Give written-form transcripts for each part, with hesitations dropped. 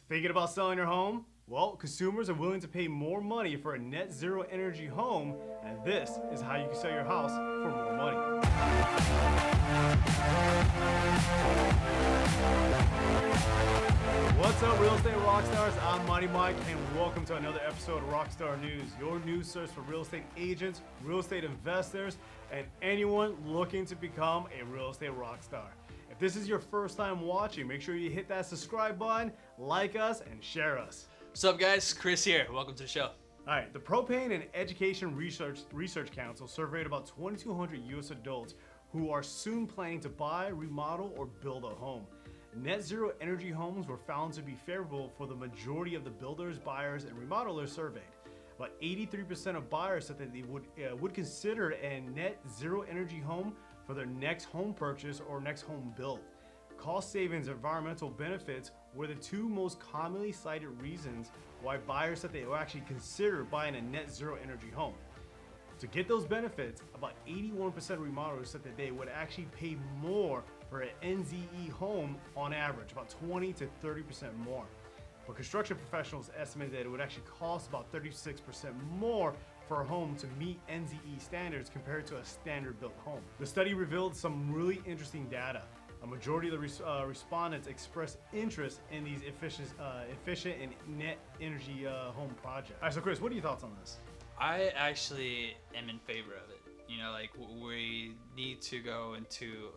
Thinking about selling your home? Well, consumers are willing to pay more money for a net zero energy home, and this is how you can sell your house for more money. What's up, real estate rockstars? I'm Mighty Mike, and welcome to another episode of Rockstar News, your news source for real estate agents, real estate investors, and anyone looking to become a real estate rockstar. If this is your first time watching, make sure you hit that subscribe button, like us, and share us. What's up, guys? Chris here. Welcome to the show. All right, the Propane and Education Research Council surveyed about 2,200 U.S. adults who are soon planning to buy, remodel, or build a home. Net zero energy homes were found to be favorable for the majority of the builders, buyers, and remodelers surveyed. About 83% of buyers said that they would consider a net zero energy home for their next home purchase or next home build. Cost savings and environmental benefits were the two most commonly cited reasons why buyers said they will actually consider buying a net zero energy home. To get those benefits, about 81% of remodelers said that they would actually pay more for an NZE home on average, about 20 to 30% more. But construction professionals estimated that it would actually cost about 36% more for a home to meet NZE standards compared to a standard built home. The study revealed some really interesting data. A majority of the respondents expressed interest in these efficient and net energy home projects. All right, so Chris, what are your thoughts on this? I actually am in favor of it. You know, like we need to go into,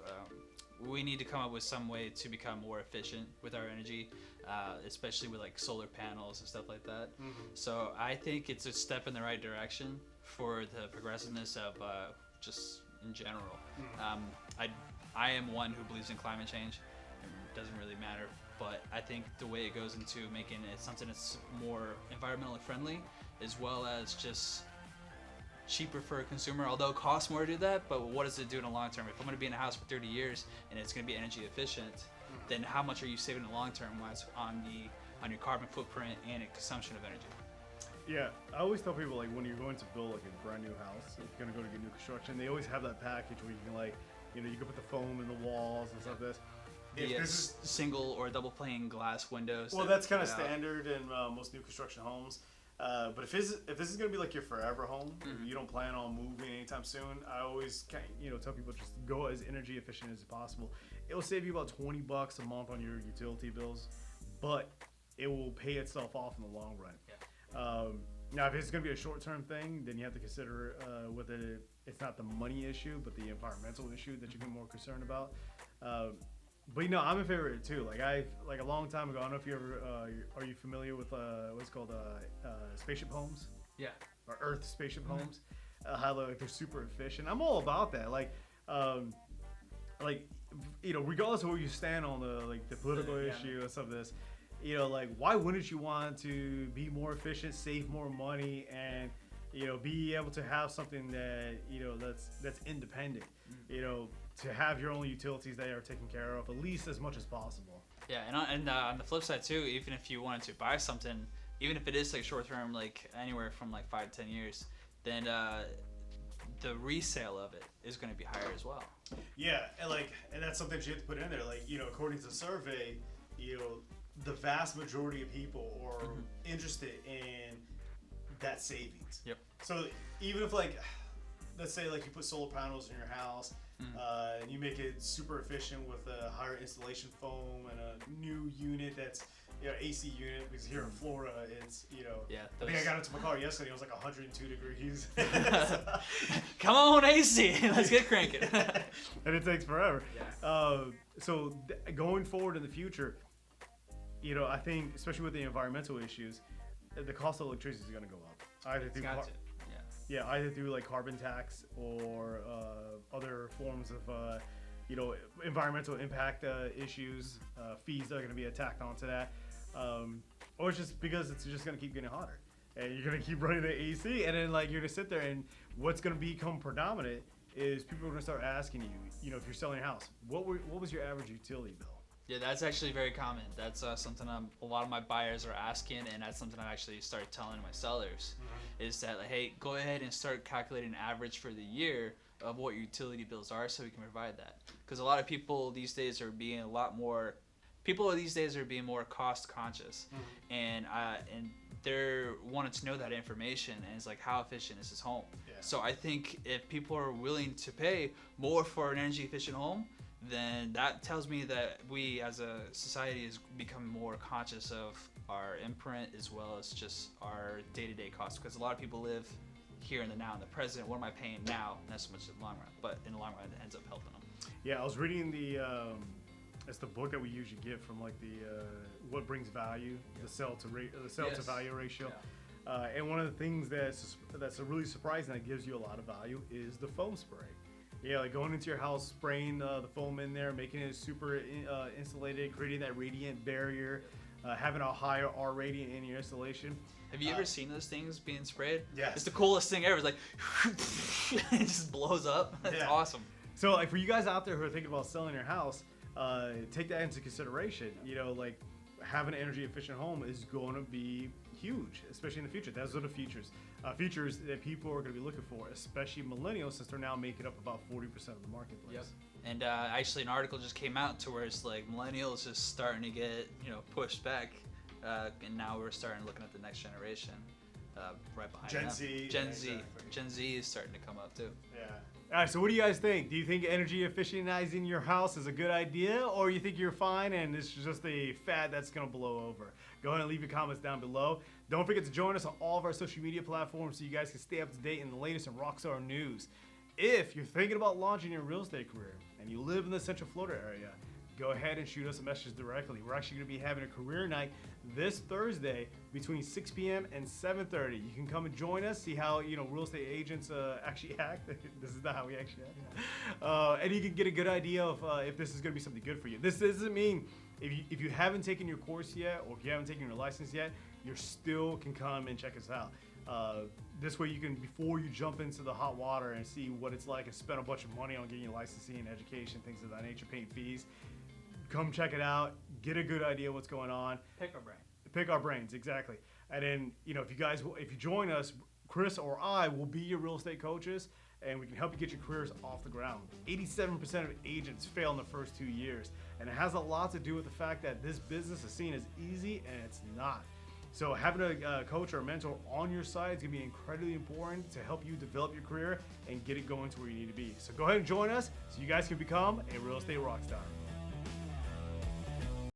we need to come up with some way to become more efficient with our energy, especially with like solar panels and stuff like that. Mm-hmm. So I think it's a step in the right direction for the progressiveness of just in general. Mm-hmm. I am one who believes in climate change. It doesn't really matter, but I think the way it goes into making it something that's more environmentally friendly, as well as just cheaper for a consumer, although it costs more to do that, but what does it do in the long term? If I'm going to be in a house for 30 years and it's going to be energy efficient, then how much are you saving in the long term on your carbon footprint and consumption of energy? Yeah, I always tell people, like, when you're going to build like a brand new house, if you're going to go to get new construction, they always have that package where you can, like, you know, you can put the foam in the walls and stuff like this. The single or double pane glass windows. Well, that's kind of standard in most new construction homes. But if this is going to be like your forever home, mm-hmm. you don't plan on moving anytime soon, I always tell people just go as energy efficient as possible. It will save you about $20 a month on your utility bills, but it will pay itself off in the long run. Yeah. Now, if it's going to be a short-term thing, then you have to consider whether it's not the money issue, but the environmental issue that you're more concerned about. But I'm in favor of it too. Like a long time ago, I don't know if you ever are you familiar with what's called spaceship homes? Yeah. Or Earth spaceship homes. How they're super efficient. I'm all about that. Regardless of where you stand on the political issue or some of this, why wouldn't you want to be more efficient, save more money, and be able to have something that that's independent. To have your own utilities that are taken care of at least as much as possible. Yeah, and on the flip side too, even if you wanted to buy something, even if it is like short term, like anywhere from like 5 to 10 years, then the resale of it is going to be higher as well. Yeah, and that's something you have to put in there. According to the survey, the vast majority of people are mm-hmm. interested in that savings. Yep. So even if let's say you put solar panels in your house, and you make it super efficient with a higher installation foam and a new unit that's AC unit, because here in Florida it's I think I got into my car yesterday, it was like 102 degrees. Come on, AC, let's get cranking. And it takes forever. Yeah. So going forward in the future, I think especially with the environmental issues, the cost of electricity is going to go up. Either through like carbon tax or other forms of environmental impact issues, fees that are going to be attacked onto that, or it's just because it's just going to keep getting hotter, and you're going to keep running the AC, and then you're going to sit there, and what's going to become predominant is people are going to start asking you, if you're selling your house, what was your average utility bill? Yeah, that's actually very common. That's something a lot of my buyers are asking, and that's something I actually started telling my sellers, mm-hmm. is that, hey, go ahead and start calculating an average for the year of what your utility bills are so we can provide that. Because a lot of people these days are being a lot more people these days are being more cost conscious, and they're wanting to know that information, and it's like, how efficient is this home? Yeah. So I think if people are willing to pay more for an energy efficient home, then that tells me that we as a society is becoming more conscious of our imprint as well as just our day-to-day costs, because a lot of people live here in the now, in the present. What am I paying now? Not so much in the long run, but in the long run it ends up helping them. Yeah, I was reading it's the book that we usually get from like the what brings value, the sell to value ratio. Yeah. And one of the things that's really surprising that gives you a lot of value is the foam spray. Yeah, like going into your house, spraying the foam in there, making it super insulated, creating that radiant barrier, having a higher R rating in your installation. Have you ever seen those things being sprayed? Yes. It's the coolest thing ever. It's like, it just blows up. It's Yeah. awesome. So like for you guys out there who are thinking about selling your house, take that into consideration. You know, like having an energy efficient home is going to be huge, especially in the future. Those are the features that people are going to be looking for, especially millennials, since they're now making up about 40% of the marketplace. Yep. And actually, an article just came out to where it's like millennials is starting to get pushed back, and now we're starting looking at the next generation right behind Gen them. Z. Gen Z. Exactly. Gen Z is starting to come up too. Yeah. All right. So what do you guys think? Do you think energy efficientizing your house is a good idea, or you think you're fine and it's just a fad that's going to blow over? Go ahead and leave your comments down below. Don't forget to join us on all of our social media platforms so you guys can stay up to date in the latest in Rockstar news. If you're thinking about launching your real estate career and you live in the Central Florida area, go ahead and shoot us a message directly. We're actually going to be having a career night this Thursday between 6 p.m. and 7:30. You can come and join us, see how real estate agents actually act. This is not how we actually act. And you can get a good idea of if this is going to be something good for you. This doesn't mean if you haven't taken your course yet, or if you haven't taken your license yet, you still can come and check us out. This way you can, before you jump into the hot water and see what it's like and spend a bunch of money on getting your licensing, education, things of that nature, paying fees, come check it out, get a good idea what's going on. Pick our brain. Pick our brains, exactly. And then, if you join us, Chris or I will be your real estate coaches, and we can help you get your careers off the ground. 87% of agents fail in the first 2 years, and it has a lot to do with the fact that this business is seen as easy, and it's not. So having a coach or a mentor on your side is going to be incredibly important to help you develop your career and get it going to where you need to be. So go ahead and join us so you guys can become a real estate rock star.